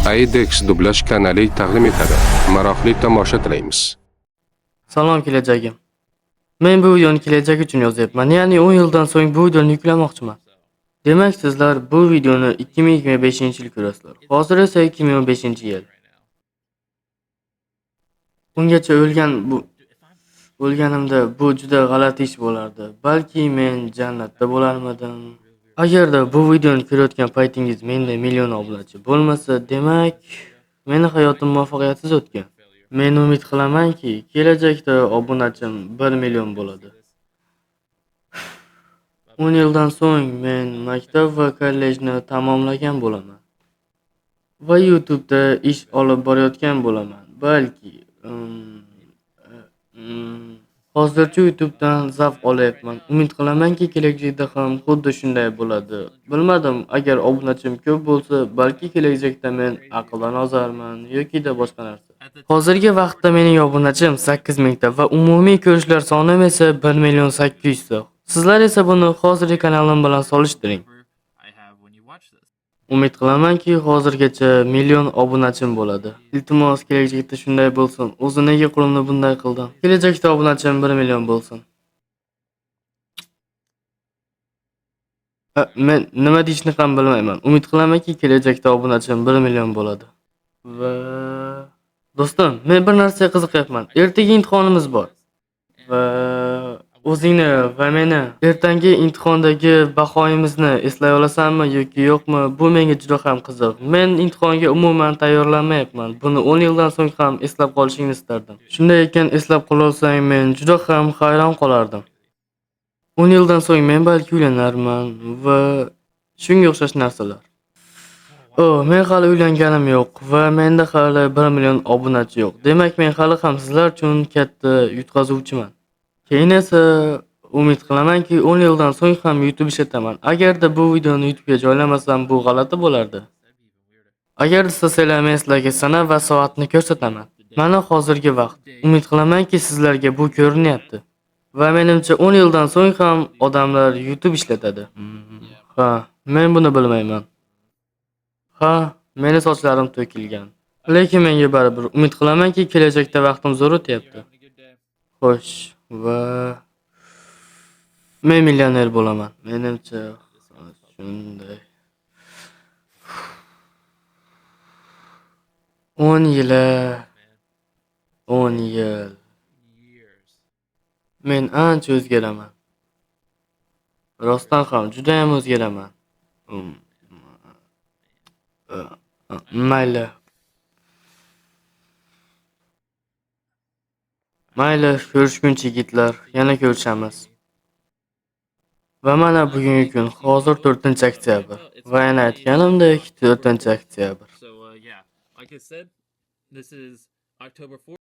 Aidex dublash kanali taqdim etadi. Maroqli tomosha tilaymiz. Salom kelajagim. Men bu videoni kelajak uchun yozyapman. Ya'ni 10 yildan so'ng bu videoni yuklamoqchiman. Demak, sizlar bu videoni 2025-yil ko'rasizlar. Hozir esa 2015-yil. Ungacha o'lganimda bu juda g'alati ish bo'lardi. Balki men jannatda bo'larmidim. Agarda bu videoni ko'rayotgan paytingiz menda million obunachi bo'lmasa, demak, meni hayotim muvaffaqiyatsiz o'tgan. Men umid qilamanki, kelajakda obunachim 1 million bo'ladi. 10 yildan so'ng men maktab va kollejni tamomlagan bo'laman. Va YouTube'da ish olib borayotgan bo'laman. Balki hozircha YouTube'dan zavq olyapman. Umid qilamanki, kelajakda ham xuddi shunday bo'ladi. Bilmadim, agar obunachim ko'p bo'lsa, balki kelajakda men aqldan ozarman yoki boshqa narsa. Hozirgi vaqtda mening obunachim 8000 ta va umumiy ko'rishlar sonim esa 1.800.000 ta. Sizlar esa buni hozirgi kanalim bilan solishtiring. Umid qilamanki, hozirgacha million obunachim bo'ladi. Iltimos, kelajakda shunday bo'lsin. O'zi nega qo'limni bunday qildim? Kelajakda obunachim 1 million bo'lsin. Men nima deyishni ham bilmayman. Umid qilamanki, kelajakda obunachim 1 million bo'ladi. Va do'stim, men bir narsaga qiziqyapman. Ertaga imtihonimiz bor. Va o'zingni va meni ertangi imtihondagi bahoyimizni eslay olasanmi yoki yo'qmi? Bu menga juda ham qiziq. Men imtihonga umuman tayyorlanmayapman. Buni 10 yildan so'ng ham eslab qolishingni istardim. Shunday ekan, eslab qolsang, men juda ham hayron qolardim. 10 yildan so'ng men balki uylanarman va shunga o'xshash narsalar. Men hali uylanganim yo'q va menda hali 1 million obunachi yo'q. Demak, men hali ham sizlar uchun katta yutqazuvchiman. Keyin esa umid qilamanki, 10 yildan so'ng ham YouTube ishlataman. Agarda bu videoni YouTube'ga joylamasam, bu g'alati bo'lardi. Agar istasanglar, men sizlarga sana va soatni ko'rsataman. Mana hozirgi vaqt. Umid qilamanki, sizlarga bu ko'rinyapti. Va menimcha 10 yildan so'ng ham odamlar YouTube ishlatadi. Ha, men buni bilmayman. Ha, meni sochlarim to'kilgan. Lekin menga baribir umid qilamanki, kelajakda vaqtim zo'r o'tyapti. Xo'sh, va men millioner bo'laman. Menimcha shunday. 10 yil. Men ancha o'zgaraman. Rostdan ham juda ham o'zgaraman. Mayli. Mayli, ko'rishguncha yigitlar, yana ko'rishamiz. Va mana bugungi kun, hozir 4-oktyabr. Va yana aytganimdek, 4-oktyabr. So, yeah, like I said, this is October 4th.